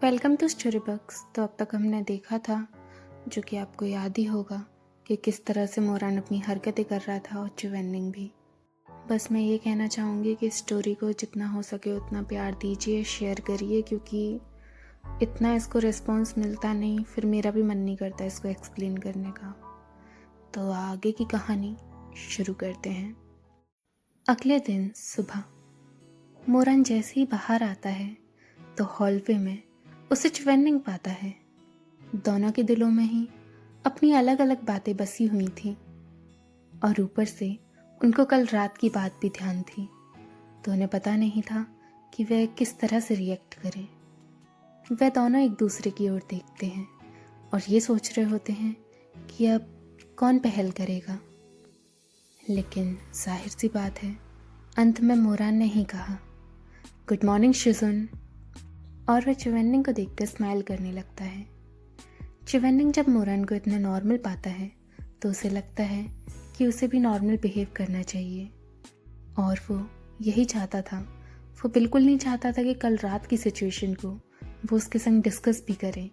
Welcome to story बक्स। तो अब तक हमने देखा था, जो कि आपको याद ही होगा, कि किस तरह से मोरान अपनी हरकतें कर रहा था और चिवेनिंग भी। बस मैं ये कहना चाहूँगी कि स्टोरी को जितना हो सके उतना प्यार दीजिए, शेयर करिए, क्योंकि इतना इसको रिस्पॉन्स मिलता नहीं, फिर मेरा भी मन नहीं करता इसको एक्सप्लेन करने का। तो आगे की कहानी शुरू करते हैं। अगले दिन सुबह मोरान जैसे ही बाहर आता है तो हॉलवे में उसे चिवेनिंग पाता है। दोनों के दिलों में ही अपनी अलग अलग बातें बसी हुई थीं और ऊपर से उनको कल रात की बात भी ध्यान थी, तो उन्हें पता नहीं था कि वह किस तरह से रिएक्ट करें। वह दोनों एक दूसरे की ओर देखते हैं और ये सोच रहे होते हैं कि अब कौन पहल करेगा। लेकिन जाहिर सी बात है, अंत में मोरान ने ही कहा, गुड मॉर्निंग शिजुन, और वह चिवेनिंग को देखकर स्माइल करने लगता है। चिवेनिंग जब मोरान को इतना नॉर्मल पाता है तो उसे लगता है कि उसे भी नॉर्मल बिहेव करना चाहिए, और वो यही चाहता था। वो बिल्कुल नहीं चाहता था कि कल रात की सिचुएशन को वो उसके संग डिस्कस भी करे।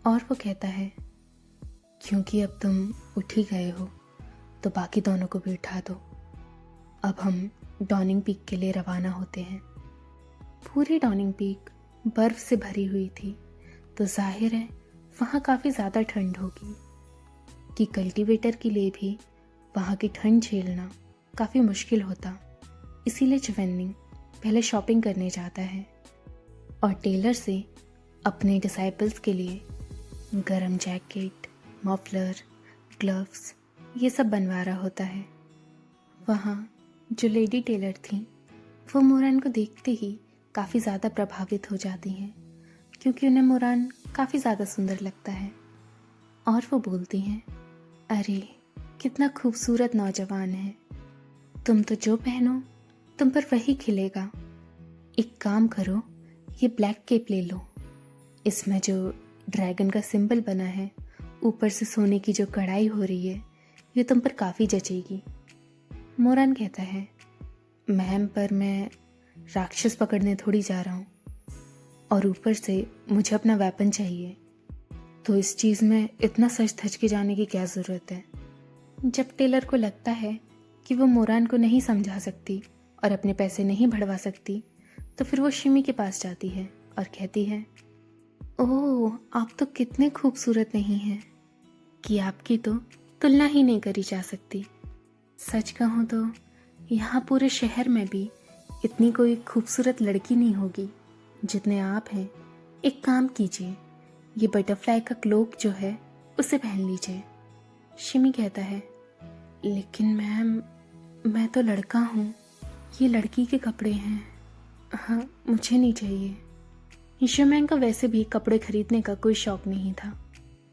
और वो कहता है, क्योंकि अब तुम उठ ही गए हो तो बाकी दोनों को भी उठा दो। अब हम डॉनिंग पीक के लिए रवाना होते हैं। पूरी डॉनिंग पीक बर्फ से भरी हुई थी, तो जाहिर है वहाँ काफ़ी ज़्यादा ठंड होगी, कि कल्टीवेटर के लिए भी वहाँ की ठंड झेलना काफ़ी मुश्किल होता। इसीलिए चिवेनिंग पहले शॉपिंग करने जाता है और टेलर से अपने डिसाइपल्स के लिए गरम जैकेट, मफलर, ग्लव्स ये सब बनवा रहा होता है। वहाँ जो लेडी टेलर थी वो मोरान को देखते ही काफ़ी ज़्यादा प्रभावित हो जाती हैं, क्योंकि उन्हें मोरान काफ़ी ज़्यादा सुंदर लगता है। और वो बोलती हैं, अरे कितना खूबसूरत नौजवान है, तुम तो जो पहनो तुम पर वही खिलेगा। एक काम करो, ये ब्लैक केप ले लो, इसमें जो ड्रैगन का सिंबल बना है, ऊपर से सोने की जो कढ़ाई हो रही है, ये तुम पर काफ़ी जचेगी। मोरान कहता है, मैम पर मैं राक्षस पकड़ने थोड़ी जा रहा हूँ, और ऊपर से मुझे अपना वेपन चाहिए, तो इस चीज़ में इतना सच धज के जाने की क्या ज़रूरत है। जब टेलर को लगता है कि वो मोरान को नहीं समझा सकती और अपने पैसे नहीं बढ़वा सकती, तो फिर वो शिमी के पास जाती है और कहती है, ओह आप तो कितने खूबसूरत नहीं हैं कि आपकी तो तुलना ही नहीं करी जा सकती। सच कहूँ तो यहाँ पूरे शहर में भी इतनी कोई खूबसूरत लड़की नहीं होगी जितने आप हैं। एक काम कीजिए, ये बटरफ्लाई का क्लोक जो है उसे पहन लीजिए। शिमी कहता है, लेकिन मैम मैं तो लड़का हूँ, ये लड़की के कपड़े हैं, हाँ मुझे नहीं चाहिए। शिमैंग को वैसे भी कपड़े खरीदने का कोई शौक नहीं था,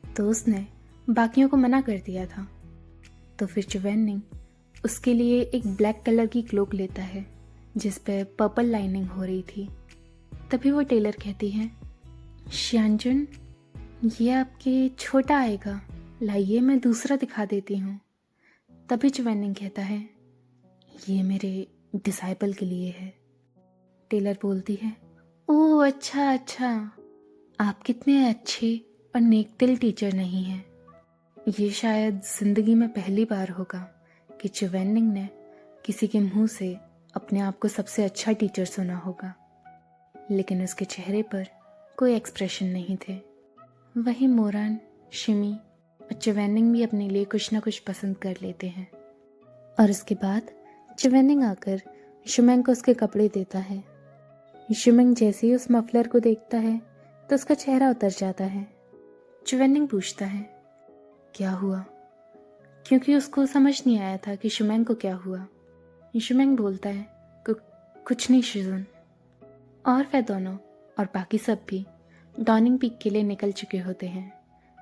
तो उसने बाकियों को मना कर दिया था। तो फिर चिवेनिंग उसके लिए एक ब्लैक कलर की क्लोक लेता है जिस पे पर्पल लाइनिंग हो रही थी। तभी वो टेलर कहती है, श्यानजुन ये आपके छोटा आएगा, लाइए मैं दूसरा दिखा देती हूँ। तभी चिवेनिंग कहता है, ये मेरे डिसाइपल के लिए है। टेलर बोलती है, ओह अच्छा अच्छा, आप कितने अच्छे और नेक दिल टीचर नहीं हैं। ये शायद जिंदगी में पहली बार होगा कि चिवेनिंग ने किसी के मुंह से अपने आप को सबसे अच्छा टीचर सुना होगा, लेकिन उसके चेहरे पर कोई एक्सप्रेशन नहीं थे। वहीं मोरान, शिमी और चिवेनिंग भी अपने लिए कुछ ना कुछ पसंद कर लेते हैं। और उसके बाद चिवेनिंग आकर शिमेंग को उसके कपड़े देता है। शिमेंग जैसे ही उस मफलर को देखता है तो उसका चेहरा उतर जाता है। चिवेनिंग पूछता है, क्या हुआ, क्योंकि उसको समझ नहीं आया था कि शिमेंग को क्या हुआ। शिमेंग बोलता है, कुछ नहीं शिजुन। और वह दोनों और बाकी सब भी डॉनिंग पीक के लिए निकल चुके होते हैं।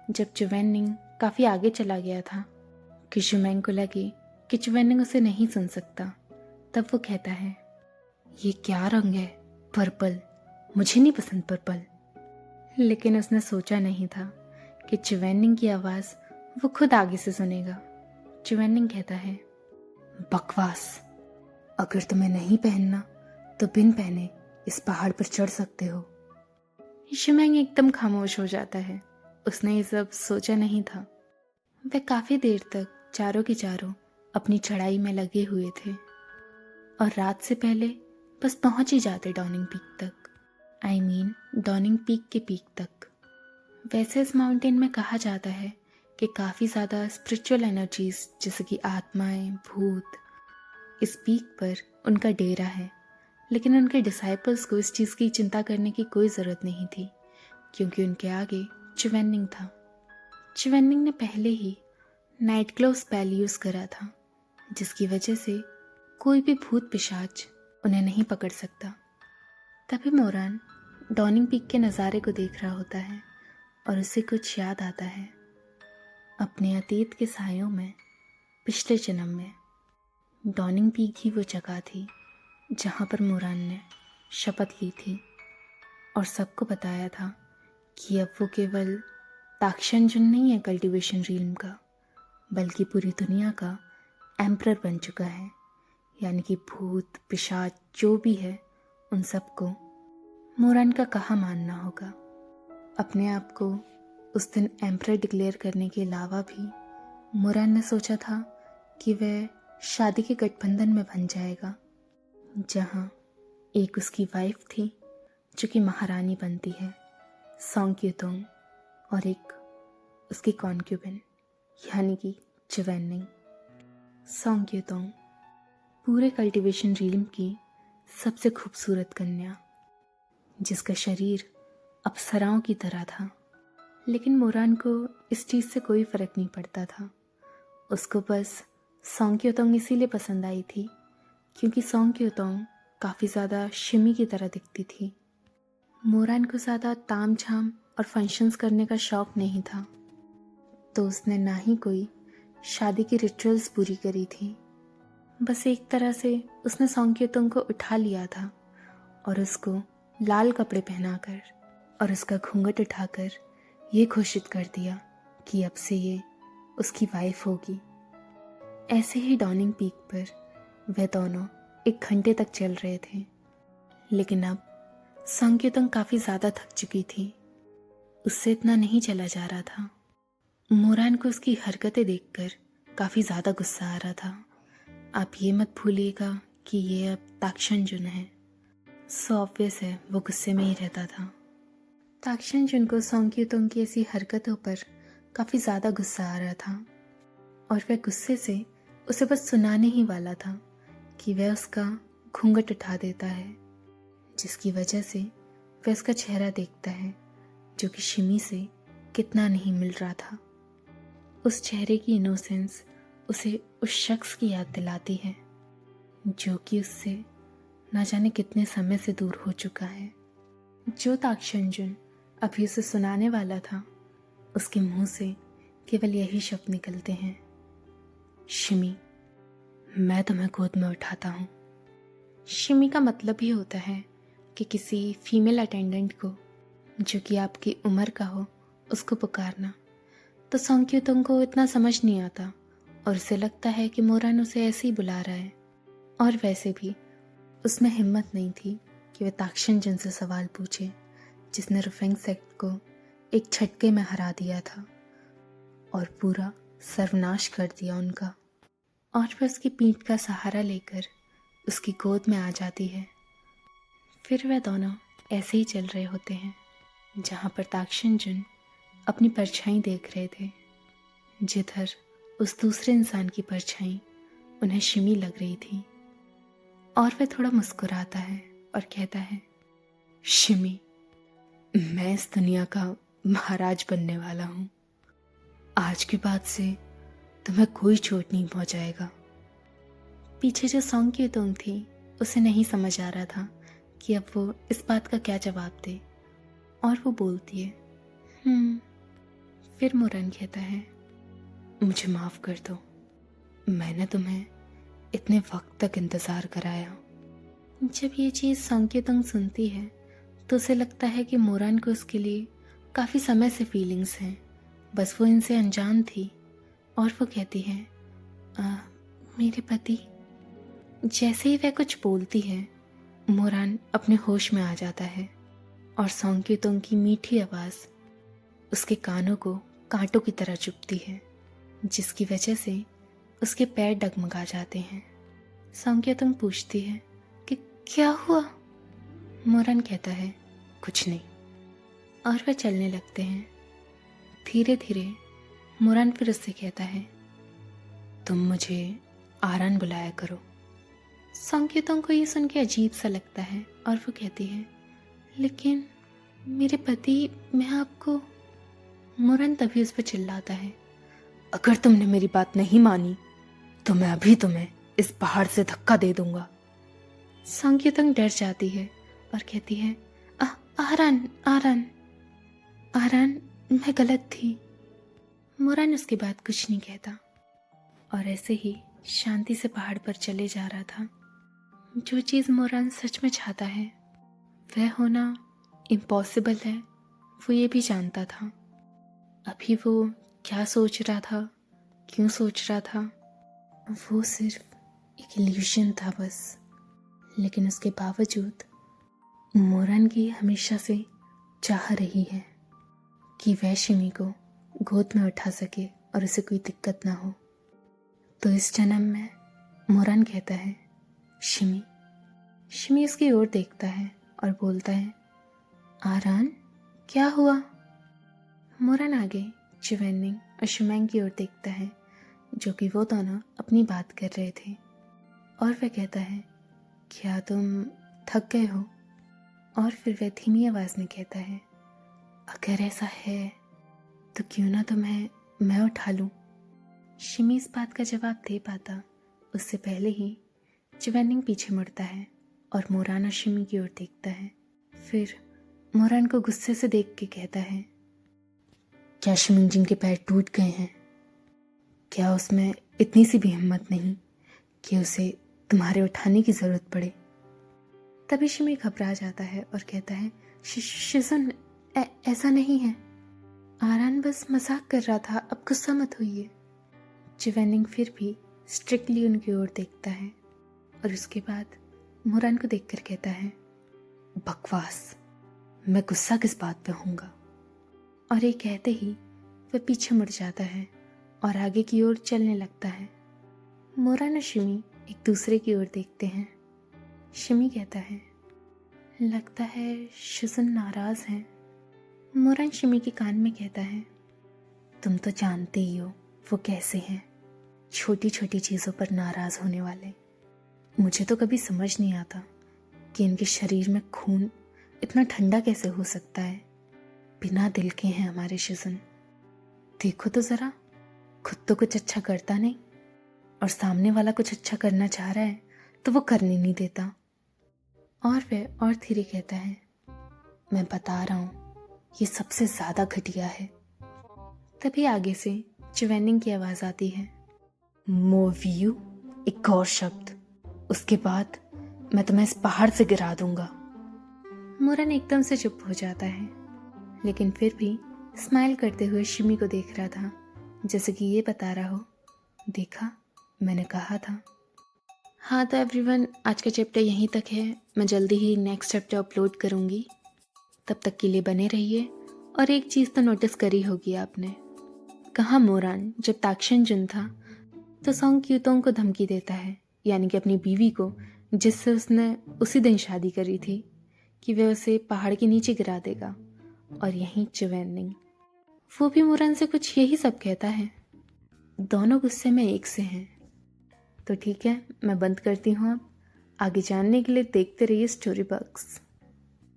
जब चिवेनिंग काफ़ी आगे चला गया था कि शिमेंग को लगे कि चिवेनिंग उसे नहीं सुन सकता, तब वो कहता है, ये क्या रंग है, पर्पल, मुझे नहीं पसंद पर्पल। लेकिन उसने सोचा नहीं था कि चिवेनिंग की आवाज़ वो खुद आगे से सुनेगा। चिवेनिंग कहता है, बकवास, अगर तुम्हें नहीं पहनना तो बिन पहने इस पहाड़ पर चढ़ सकते हो। शिमैंग एकदम खामोश हो जाता है। उसने ये सब सोचा नहीं था। वह काफी देर तक चारों के चारों अपनी चढ़ाई में लगे हुए थे और रात से पहले बस पहुंच ही जाते डॉनिंग पीक तक। आई मीन डॉनिंग पीक के पीक तक। वैसे इस माउंटेन में कहा जाता है कि काफ़ी ज़्यादा स्पिरिचुअल एनर्जीज जैसे कि आत्माएं, भूत इस पीक पर उनका डेरा है। लेकिन उनके डिसाइपल्स को इस चीज़ की चिंता करने की कोई ज़रूरत नहीं थी, क्योंकि उनके आगे चिवेनिंग था। चिवेनिंग ने पहले ही नाइट ग्लो स्पेल यूज़ करा था, जिसकी वजह से कोई भी भूत पिशाच उन्हें नहीं पकड़ सकता। तभी मोरान डॉनिंग पीक के नज़ारे को देख रहा होता है और उसे कुछ याद आता है। अपने अतीत के सायों में पिछले जन्म में डॉनिंग पीक ही वो जगह थी जहाँ पर मोरान ने शपथ ली थी और सबको बताया था कि अब वो केवल ताक्शनजुन नहीं है कल्टीवेशन रील्म का, बल्कि पूरी दुनिया का एम्परर बन चुका है। यानी कि भूत पिशाच जो भी है उन सबको मोरान का कहा मानना होगा। अपने आप को उस दिन एम्परर डिक्लेयर करने के अलावा भी मोरान ने सोचा था कि वह शादी के गठबंधन में बन जाएगा, जहाँ एक उसकी वाइफ थी जो कि महारानी बनती है, सोंग-क्यूतोंग, और एक उसकी कॉन्क्यूबिन यानी कि चिवेनिंग। सोंग-क्यूतोंग पूरे कल्टीवेशन रील्म की सबसे खूबसूरत कन्या, जिसका शरीर अप्सराओं की तरह था। लेकिन मोरान को इस चीज़ से कोई फ़र्क नहीं पड़ता था। उसको बस सोंग-क्यूतोंग इसीलिए पसंद आई थी क्योंकि सोंग-क्यूतोंग काफ़ी ज़्यादा शिमी की तरह दिखती थी। मोरान को ज़्यादा ताम-झाम और फंक्शंस करने का शौक़ नहीं था, तो उसने ना ही कोई शादी की रिचुअल्स पूरी करी थी। बस एक तरह से उसने सोंग-क्यूतोंग को उठा लिया था और उसको लाल कपड़े पहनाकर और उसका घूंघट उठाकर ये घोषित कर दिया कि अब से ये उसकी वाइफ होगी। ऐसे ही डॉनिंग पीक पर वह दोनों 1 घंटे तक चल रहे थे। लेकिन अब सोंग-क्यूतोंग काफ़ी ज़्यादा थक चुकी थी। उससे इतना नहीं चला जा रहा था। मोरान को उसकी हरकतें देखकर काफ़ी ज़्यादा गुस्सा आ रहा था। आप ये मत भूलिएगा कि ये अब ताक्शनजुन है। सो ऑब्वियस है वो गुस्से में ही रहता था। ताक्शनजुन को सोंग-क्यूतोंग की ऐसी हरकतों पर काफ़ी ज़्यादा गुस्सा आ रहा था और वह गुस्से से उसे बस सुनाने ही वाला था कि वह उसका घूंघट उठा देता है, जिसकी वजह से वह उसका चेहरा देखता है जो कि शिमी से कितना नहीं मिल रहा था। उस चेहरे की इनोसेंस उसे उस शख्स की याद दिलाती है जो कि उससे न जाने कितने समय से दूर हो चुका है। जो ताक्शनजुन अभी उसे सुनाने वाला था, उसके मुंह से केवल यही शब्द निकलते हैं, शिमी, मैं तुम्हें गोद में उठाता हूँ। शिमी का मतलब ही होता है कि किसी फीमेल अटेंडेंट को जो कि आपकी उम्र का हो उसको पुकारना। तो सोंग-क्यूतोंग को इतना समझ नहीं आता और उसे लगता है कि मोरान उसे ऐसे ही बुला रहा है। और वैसे भी उसमें हिम्मत नहीं थी कि वह ताक्शनजुन से सवाल पूछे, जिसने रुफेंग सेक्ट को एक झटके में हरा दिया था और पूरा सर्वनाश कर दिया उनका। और वह उसकी पीठ का सहारा लेकर उसकी गोद में आ जाती है। फिर वह दोनों ऐसे ही चल रहे होते हैं, जहाँ पर ताक्शनजुन अपनी परछाई देख रहे थे, जिधर उस दूसरे इंसान की परछाई उन्हें शिमी लग रही थी। और वह थोड़ा मुस्कुराता है और कहता है, शिमी, मैं इस दुनिया का महाराज बनने वाला हूँ। आज के बाद से तुम्हें कोई चोट नहीं पहुँचाएगा। पीछे जो सोंग-क्यूतोंग थी उसे नहीं समझ आ रहा था कि अब वो इस बात का क्या जवाब दे, और वो बोलती है, फिर मोरान कहता है, मुझे माफ़ कर दो, मैंने तुम्हें इतने वक्त तक इंतज़ार कराया। जब ये चीज़ सोंग-क्यूतोंग सुनती है तो उसे लगता है कि मोरान को उसके लिए काफ़ी समय से फीलिंग्स हैं, बस वो इनसे अनजान थी। और वो कहती है, मेरे पति। जैसे ही वह कुछ बोलती है, मोरान अपने होश में आ जाता है और सॉन्ग्क्यूतोंग की मीठी आवाज़ उसके कानों को कांटों की तरह चुभती है, जिसकी वजह से उसके पैर डगमगा जाते हैं। सॉन्ग्क्यूतोंग पूछती है कि क्या हुआ? मोरन कहता है कुछ नहीं, और वह चलने लगते हैं। धीरे धीरे मोरन फिर उससे कहता है तुम मुझे आरान बुलाया करो। सॉन्ग्क्यूतोंग को ये सुन के अजीब सा लगता है और वो कहती है लेकिन मेरे पति, मैं आपको। मोरन तभी उस पर चिल्लाता है अगर तुमने मेरी बात नहीं मानी तो मैं अभी तुम्हें इस पहाड़ से धक्का दे दूंगा। सॉन्ग्क्यूतोंग डर जाती है और कहती है आरान आरान आरान, मैं गलत थी। मोरन उसके बाद कुछ नहीं कहता और ऐसे ही शांति से पहाड़ पर चले जा रहा था। जो चीज़ मोरन सच में चाहता है वह होना इम्पॉसिबल है, वो ये भी जानता था। अभी वो क्या सोच रहा था, क्यों सोच रहा था, वो सिर्फ एक इल्यूशन था बस। लेकिन उसके बावजूद मोरन की हमेशा से चाह रही है कि वह शिमी को गोद में उठा सके और उसे कोई दिक्कत ना हो। तो इस जन्म में मोरन कहता है शिमी। शिमी उसकी ओर देखता है और बोलता है आरान, क्या हुआ? मोरन आगे चिवेनिंग और शुमैंग की ओर देखता है, जो कि वो दोनों अपनी बात कर रहे थे, और वह कहता है क्या तुम थक गए हो? और फिर वह धीमी आवाज़ में कहता है अगर ऐसा है तो क्यों ना तुम्हें मैं उठा लूँ। शिमी इस बात का जवाब दे पाता उससे पहले ही चिवेनिंग पीछे मुड़ता है और मोरन और शिमी की ओर देखता है। फिर मोरन को गुस्से से देख के कहता है क्या शिमी जिनके पैर टूट गए हैं, क्या उसमें इतनी सी भी हिम्मत नहीं कि उसे तुम्हारे उठाने की ज़रूरत पड़े? तभी शिमी घबरा जाता है और कहता है शिजुन, ऐसा नहीं है, आरान बस मजाक कर रहा था, अब गुस्सा मत होइए। चिवेनिंग फिर भी स्ट्रिक्टली उनकी ओर देखता है और उसके बाद मोरन को देखकर कहता है बकवास, मैं गुस्सा किस बात पे होऊंगा। और ये कहते ही वह पीछे मुड़ जाता है और आगे की ओर चलने लगता है। मोरन और शिमी एक दूसरे की ओर देखते हैं। शिमी कहता है लगता है शिजुन नाराज हैं। मोरन शिमी के कान में कहता है तुम तो जानते ही हो वो कैसे हैं, छोटी छोटी चीज़ों पर नाराज होने वाले। मुझे तो कभी समझ नहीं आता कि इनके शरीर में खून इतना ठंडा कैसे हो सकता है। बिना दिल के हैं हमारे शिजुन। देखो तो ज़रा, खुद तो कुछ अच्छा करता नहीं और सामने वाला कुछ अच्छा करना चाह रहा है तो वो करने नहीं देता। और वह और धीरे कहता है मैं बता रहा हूँ ये सबसे ज़्यादा घटिया है। तभी आगे से चिवेनिंग की आवाज़ आती है मोवियू, एक और शब्द, उसके बाद मैं तुम्हें इस पहाड़ से गिरा दूंगा। मोरन एकदम से चुप हो जाता है, लेकिन फिर भी स्माइल करते हुए शिमी को देख रहा था, जैसे कि ये बता रहा हो देखा, मैंने कहा था। हाँ तो एवरीवन, आज का चैप्टर यहीं तक है। मैं जल्दी ही नेक्स्ट चैप्टर अपलोड करूँगी। तब तक के लिए बने रहिए। और एक चीज़ तो नोटिस करी होगी आपने, कहाँ मोरन जब ताक्शन जुन था तो सॉन्ग्क्यूतोंग को धमकी देता है, यानी कि अपनी बीवी को, जिससे उसने उसी दिन शादी करी थी, कि वह उसे पहाड़ के नीचे गिरा देगा। और यहीं चिवेनिंग, वो भी मोरन से कुछ यही सब कहता है। दोनों गुस्से में एक से हैं। तो ठीक है, मैं बंद करती हूँ। अब आगे जानने के लिए देखते रहिए स्टोरी बॉक्स।